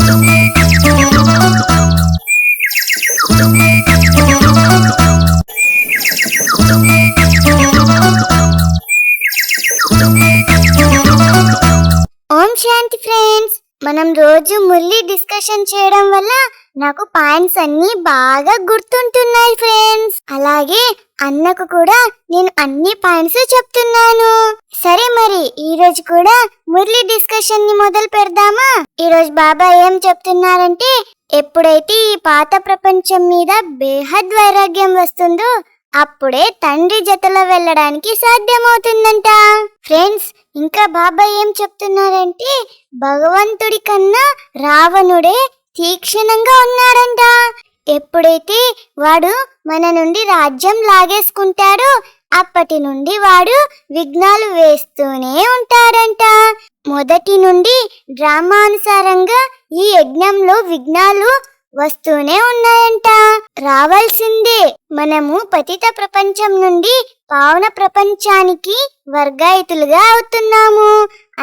ఓం శాంతి friends, మనం రోజు Murali discussion చేయడం వల్ల నాకు పాయింట్స్ అన్ని బాగా గుర్తుంటున్నాయి ఫ్రెండ్స్. అలాగే అన్నకు కూడా నేను అన్ని పాయింట్స్ చెప్తున్నాను. సరే, మరి ఈ రోజు కూడా మురళి డిస్కషన్ ని మొదలు పెడదామా? ఈ రోజు బాబా ఏం చెప్తున్నారంటే, ఎప్పుడైతే ఈ పాత ప్రపంచం మీద బేహద్ వైరాగ్యం వస్తుందో అప్పుడే తండ్రి జతలో వెళ్ళడానికి సాధ్యమవుతుందంట. ఫ్రెండ్స్, ఇంకా బాబా ఏం చెప్తున్నారంటే, భగవంతుడి కన్నా రావణుడే తీక్షణంగా ఉన్నాడంట. ఎప్పుడైతే వాడు మన నుండి రాజ్యం లాగేసుకుంటాడో అప్పటి నుండి వాడు విఘ్నాలు వేస్తూనే ఉంటాడంట. మొదటి నుండి డ్రామానుసారంగా ఈ యజ్ఞంలో విఘ్నాలు వస్తూనే ఉన్నాయంట. రావాల్సిందే. మనము పతిత ప్రపంచం నుండి పావన ప్రపంచానికి వర్గాయితులుగా అవుతున్నాము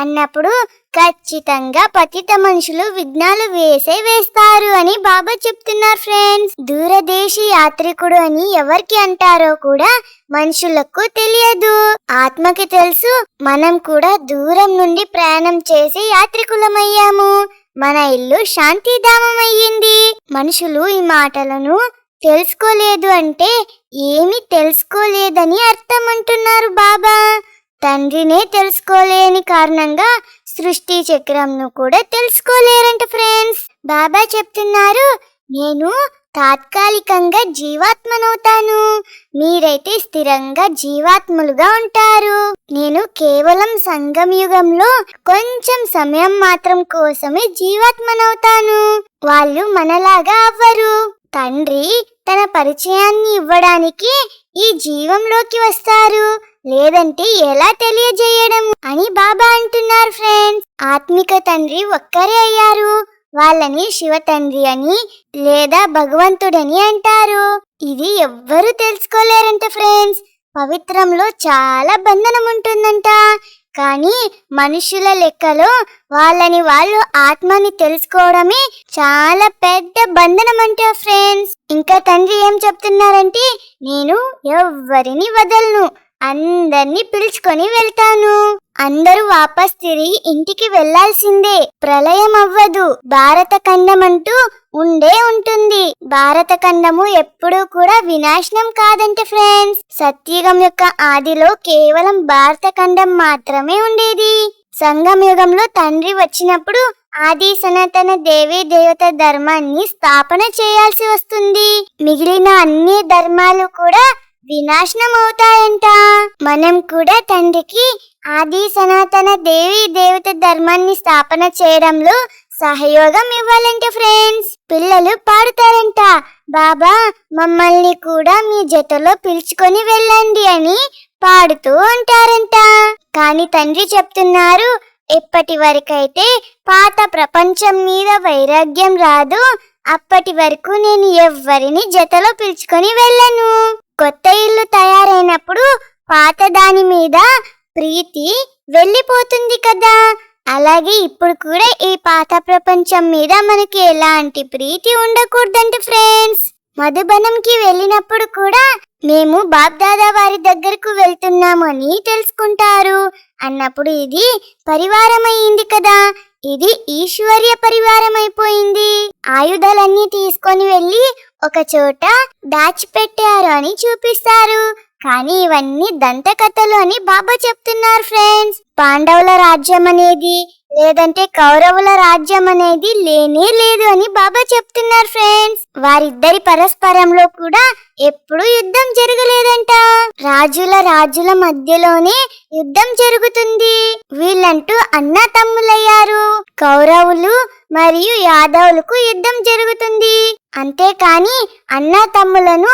అన్నప్పుడు ఖచ్చితంగా పతిత మనుషులు విఘ్నాలు వేస్తారు అని బాబా చెప్తున్నారు ఫ్రెండ్స్. దూరదేశీ యాత్రికుడు అని ఎవరికి అంటారో కూడా మనుషులకు తెలియదు, ఆత్మకి తెలుసు. మనం కూడా దూరం నుండి ప్రయాణం చేసి యాత్రికులమయ్యాము. మన ఇల్లు శాంతిధామం అయ్యింది. మనుషులు ఈ మాటలను తెలుసుకోలేదు అంటే ఏమి తెలుసుకోలేదని అర్థం అంటున్నారు బాబా. తండ్రినే తెలుసుకోలేని కారణంగా సృష్టి చక్రంను కూడా తెలుసుకోలేరంట ఫ్రెండ్స్. బాబా చెప్తున్నారు, నేను తాత్కాలికంగా జీవాత్మనవుతాను, మీరైతే స్థిరంగా జీవాత్ములుగా ఉంటారు. నేను కేవలం సంగమ యుగంలో కొంచెం సమయం మాత్రం కోసమే జీవాత్మనవుతాను. వాళ్ళు మనలాగా అవ్వరు. తండ్రి తన పరిచయాన్ని ఇవ్వడానికి ఈ జీవంలోకి వస్తారు, లేదంటే ఎలా తెలియజేయడం అని బాబా అంటున్నారు ఫ్రెండ్స్. ఆత్మిక తండ్రి ఒక్కరే అయ్యారు. వాళ్ళని శివ తండ్రి అని లేదా భగవంతుడని అంటారు. ఇది ఎవ్వరూ తెలుసుకోలేరంట ఫ్రెండ్స్. పవిత్రంలో చాలా బంధనం ఉంటుందంట, కానీ మనుషుల లెక్కలో వాళ్ళని వాళ్ళు ఆత్మని తెలుసుకోవడమే చాలా పెద్ద బంధనం అంట ఫ్రెండ్స్. ఇంకా తండ్రి ఏం చెప్తున్నారంటే, నేను ఎవ్వరిని వదలను, అందరినీ పిలుచుకొని వెళ్తాను. అందరూ వాపస్ తిరిగి ఇంటికి వెళ్లాల్సిందే. ప్రళయం అవ్వదు. భారత ఖండం అంటూ ఉండే ఉంటుంది. భారత ఖండము ఎప్పుడూ కూడా వినాశనం కాదంట ఫ్రెండ్స్. సత్యుగం యొక్క ఆదిలో కేవలం భారత ఖండం మాత్రమే ఉండేది. సంగమ యుగంలో తండ్రి వచ్చినప్పుడు ఆది సనాతన దేవీ దేవత ధర్మాన్ని స్థాపన చేయాల్సి వస్తుంది. మిగిలిన అన్ని ధర్మాలు కూడా వినాశనం అవుతాయంట. మనం కూడా తండ్రికి ఆది సనాతన దేవీ దేవత ధర్మాన్ని స్థాపన చేయడంలో సహయోగం ఇవ్వాలంట ఫ్రెండ్స్. పిల్లలు పాడుతారంట, బాబా మమ్మల్ని కూడా మీ జతలో పిలుచుకొని వెళ్ళండి అని పాడుతూ ఉంటారంట. కానీ తండ్రి చెప్తున్నారు, ఎప్పటి వరకైతే పాత ప్రపంచం మీద వైరాగ్యం రాదు అప్పటి వరకు నేను ఎవ్వరిని జతలో పిలుచుకొని వెళ్ళను. కొత్త ఇల్లు తయారైనప్పుడు పాత దాని మీద ప్రీతి వెళ్ళిపోతుంది కదా, అలాగే ఇప్పుడు కూడా ఈ పాత ప్రపంచం మీద మనకి ఎలాంటి ప్రీతి ఉండకూడదంట ఫ్రెండ్స్. మధుబనంకి వెళ్ళినప్పుడు కూడా మేము బాబ్దాదా వారి దగ్గరకు వెళ్తున్నాము అని తెలుసుకుంటారు అన్నప్పుడు ఇది పరివారం అయ్యింది కదా, ఇది ఈశ్వర్య పరివారం అయిపోయింది. ఆయుధాలన్నీ తీసుకొని వెళ్ళి ఒక చోట దాచిపెట్టారు అని చూపిస్తారు. కానీ ఇవన్నీ దంతకథలు అని బాబా చెప్తున్నారు ఫ్రెండ్స్. పాండవుల రాజ్యం అనేది లేదంటే కౌరవుల రాజ్యం అనేది లేనే లేదు అని బాబా చెప్తున్నారు ఫ్రెండ్స్. వారిద్దరి పరస్పరంలో కూడా ఎప్పుడు యుద్ధం జరగలేదంట. రాజుల మధ్యలోనే యుద్ధం జరుగుతుంది. వీళ్ళంటూ అన్న తమ్ములయ్యారు. కౌరవులు మరియు యాదవులకు యుద్ధం జరుగుతుంది. అంతేకాని అన్న తమ్ములను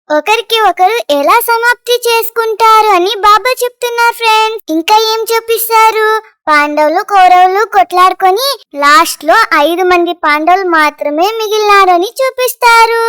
ఒకరికి ఒకరు ఎలా సమాప్తి చేసుకుంటారు అని బాబా చెప్తున్నారు ఫ్రెండ్స్. ఇంకా ఏం చూపిస్తారు, పాండవులు కౌరవులు కొట్లాడుకొని లాస్ట్ లో 5 మంది పాండవులు మాత్రమే మిగిలినారని చూపిస్తారు.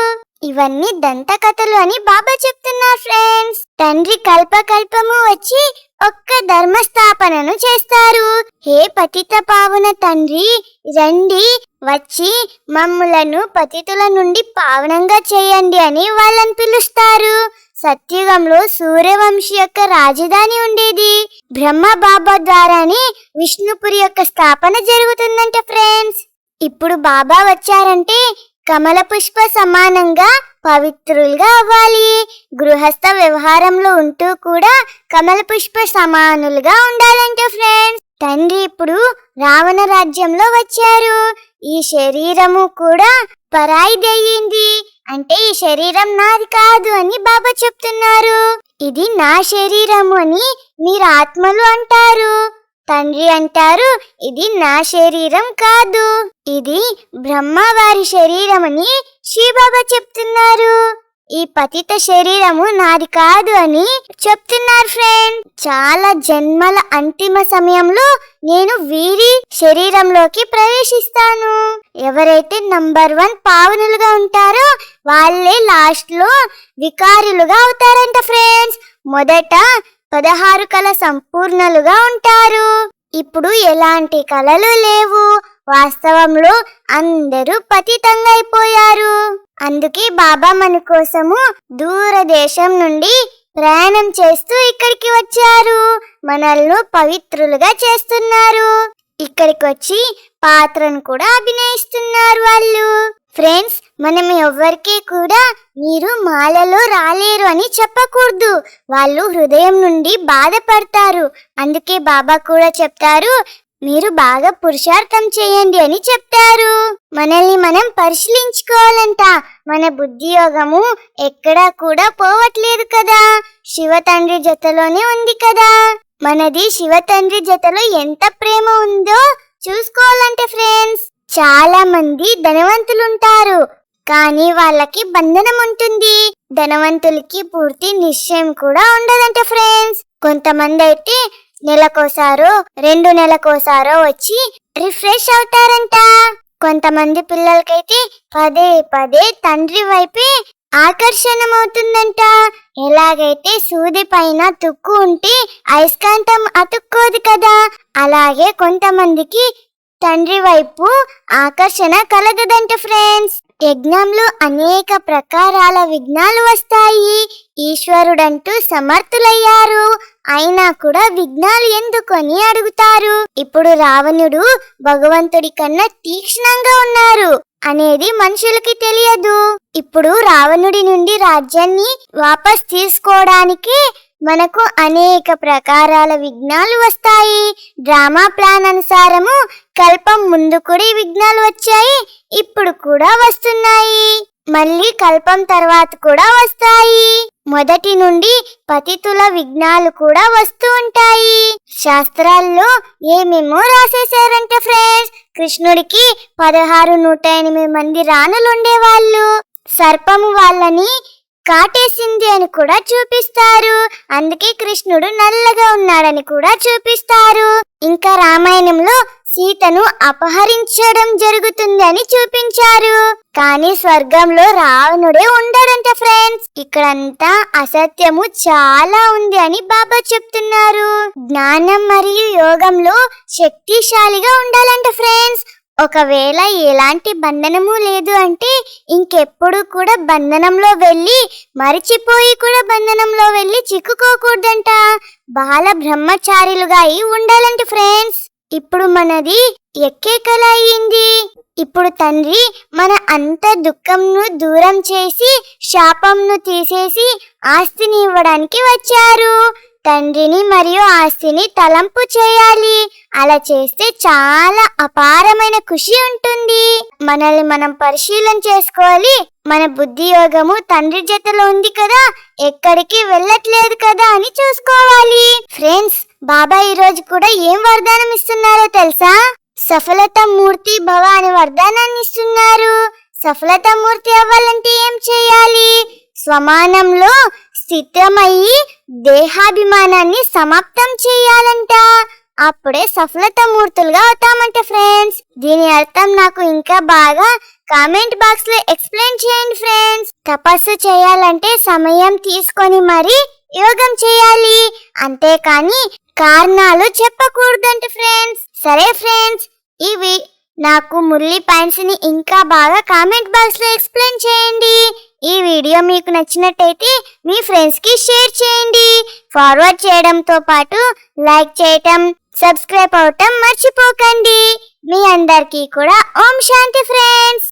ఇవన్నీ దంత కథలు అని బాబా చెప్తున్నారు ఫ్రెండ్స్. తండ్రి కల్పకల్పము వచ్చి ఒక్క ధర్మస్థాపనను చేస్తారు. హే పతిత పావన తండ్రి, రండి, వచ్చి మమ్ములను పతితుల నుండి పావనంగా చేయండి అని వాళ్ళని పిలుస్తారు. సత్యుగంలో సూర్యవంశి యొక్క రాజధాని ఉండేది. బ్రహ్మ బాబా ద్వారానే విష్ణుపురి యొక్క స్థాపన జరుగుతుందంట ఫ్రెండ్స్. ఇప్పుడు బాబా వచ్చారంటే కమల పుష్ప సమానంగా పవిత్రులుగా అవ్వాలి. గృహస్థ వ్యవహారంలో ఉంటూ కూడా కమల పుష్ప సమానులుగా ఉండాలంట ఫ్రెండ్స్. తండ్రి ఇప్పుడు రావణ రాజ్యంలో వచ్చారు. ఈ శరీరము కూడా పరాయిదయ్యింది. అంటే ఈ శరీరం నాది కాదు అని బాబా చెప్తున్నారు. ఇది నా శరీరము అని మీరు ఆత్మలు అంటారు. తండ్రి అంటారు, ఇది నా శరీరం కాదు, ఇది బ్రహ్మవారి శరీరం అని శ్రీబాబా చెప్తున్నారు. ఈ పతిత శరీరము నాది కాదు అని చెప్తున్నారు ఫ్రెండ్. చాలా జన్మల అంతిమ సమయంలో నేను వీరి శరీరంలోకి ప్రవేశిస్తాను. ఎవరైతే నంబర్ 1 పావనులుగా ఉంటారో వాళ్ళే లాస్ట్ లో వికారులుగా అవుతారంట ఫ్రెండ్స్. మొదట 16 కళ సంపూర్ణలుగా ఉంటారు. ఇప్పుడు ఎలాంటి కళలు లేవు. వాస్తవంలో అందరూ పతితంగా అయిపోయారు. అందుకే బాబా మన కోసము దూరదేశం నుండి ప్రయాణం చేస్తూ ఇక్కడికి వచ్చారు. మనల్ని పవిత్రులుగా చేస్తున్నారు. ఇక్కడికి వచ్చి పాత్రను కూడా అభినయిస్తున్నారు వాళ్ళు. ఫ్రెండ్స్, మనం ఎవ్వరికి కూడా మీరు మాలలో రాలేరు అని చెప్పకూడదు. వాళ్ళు హృదయం నుండి బాధపడతారు. అందుకే బాబా కూడా చెప్తారు, మీరు బాగా పురుషార్థం చేయండి అని చెప్తారు. మనల్ని మనం పరిశీలించుకోవాలంట. మన బుద్ధి యోగము ఎక్కడా కూడా పోవట్లేదు కదా, శివ తండ్రి జతలోనే ఉంది కదా. మనది శివ తండ్రి జతలో ఎంత ప్రేమ ఉందో చూసుకోవాలంటే ఫ్రెండ్స్. చాలా మంది ధనవంతులుంటారు, కానీ వాళ్ళకి బంధనం ఉంటుంది. ధనవంతులకి పూర్తి నిశ్చయం కూడా ఉండదంట ఫ్రెండ్స్. కొంతమంది అయితే నెలకోసారో 2 నెలకోసారో వచ్చి రిఫ్రెష్ అవుతారంట. కొంతమంది పిల్లలకైతే పదే పదే తండ్రి వైపే ఆకర్షణమవుతుందంట. ఎలాగైతే సూది పైన తుక్కు ఉంటే అయస్కాంతం అతుక్కోదు కదా, అలాగే కొంతమందికి తండ్రి వైపు ఆకర్షణ కలగదంట ఫ్రెండ్స్. యజ్ఞంలో అనేక ప్రకారాల విఘ్నాలు వస్తాయి. ఈశ్వరుడంటూ సమర్థులయ్యారు, అయినా కూడా విఘ్నాలు ఎందుకని అడుగుతారు. ఇప్పుడు రావణుడు భగవంతుడి కన్నా తీక్ష్ణంగా ఉన్నారు అనేది మనుషులకి తెలియదు. ఇప్పుడు రావణుడి నుండి రాజ్యాన్ని వాపస్ తీసుకోవడానికి మనకు అనేక ప్రకారాల విఘ్నాలు వస్తాయి. డ్రామా ప్లాన్ అనుసారము కల్పం ముందు కూడా ఈ విఘ్నాలు వచ్చాయి, ఇప్పుడు కూడా వస్తున్నాయి, మళ్ళీ కల్పం తర్వాత కూడా వస్తాయి. మొదటి నుండి పతితుల విఘ్నాలు కూడా వస్తూ ఉంటాయి. శాస్త్రాల్లో ఏమేమో రాసేశారంట ఫ్రెండ్స్. కృష్ణుడికి 16,108 మంది రాణులుండేవాళ్ళు. సర్పము వాళ్ళని కాటేసింది అని కూడా చూపిస్తారు. అందుకే కృష్ణుడు నల్లగా ఉన్నాడని కూడా చూపిస్తారు. ఇంకా రామాయణంలో సీతను అపహరించడం జరుగుతుంది అని చూపించారు. కానీ స్వర్గంలో రావణుడే ఉండడంట ఫ్రెండ్స్. ఇక్కడంతా అసత్యము చాలా ఉంది అని బాబా చెప్తున్నారు. జ్ఞానం మరియు యోగంలో శక్తిశాలిగా ఉండాలంట ఫ్రెండ్స్. ఒకవేళ ఎలాంటి బంధనము లేదు అంటే ఇంకెప్పుడు కూడా బంధనంలో వెళ్ళి మరిచిపోయి కూడా బంధనంలో వెళ్ళి చిక్కుకోకూడదంట. బాల బ్రహ్మచారిలుగా అయి ఉండాలంట ఫ్రెండ్స్. ఇప్పుడు మనది ఎక్కే కళ అయ్యింది. ఇప్పుడు తండ్రి మన అంత దుఃఖంను దూరం చేసి శాపంను తీసేసి ఆస్తిని ఇవ్వడానికి వచ్చారు. తండ్రిని మరియు ఆస్తిని తలంపు చేయాలి. అలా చేస్తే చాలా అపారమైన ఖుషి ఉంటుంది. మనల్ని మనం పరిశీలన చేసుకోవాలి. మన బుద్ధి యోగము తండ్రి జతలో ఉంది కదా, ఎక్కడికి వెళ్ళట్లేదు కదా అని చూసుకోవాలి. ఫ్రెండ్స్, బాబా ఈ రోజు కూడా ఏం వరదానం ఇస్తున్నారో తెలుసా? సఫలత మూర్తి భవ అనే వరదానాన్ని ఇస్తున్నారు. సఫలత మూర్తి అవ్వాలంటే ఏం చేయాలి? స్వమానంలో స్థితమయ్యి దేహాభిమానాన్ని సమాప్తం చేయాలంట. అప్పుడే సఫలత మూర్తులుగా అవుతామంట ఫ్రెండ్స్. దీని అర్థం నాకు ఇంకా బాగా కామెంట్ బాక్స్ లో ఎక్స్ప్లెయిన్ చేయండి ఫ్రెండ్స్. తపస్సు చేయాలంటే సమయం తీసుకొని మరి యోగం చేయాలి, అంతేకాని కారణాలు చెప్పకూడదంట ఫ్రెండ్స్. సరే ఫ్రెండ్స్, ఇవి నాకు మురళి పాయింట్స్ ని ఇంకా బాగా కామెంట్ బాక్స్ లో ఎక్స్ప్లెయిన్ చేయండి. ఈ వీడియో మీకు నచ్చినట్టయితే మీ ఫ్రెండ్స్ కి షేర్ చేయండి. ఫార్వర్డ్ చేయడంతో పాటు లైక్ చేయటం, సబ్స్క్రైబ్ అవటం మర్చిపోకండి. మీ అందరికీ కూడా ఓం శాంతి ఫ్రెండ్స్.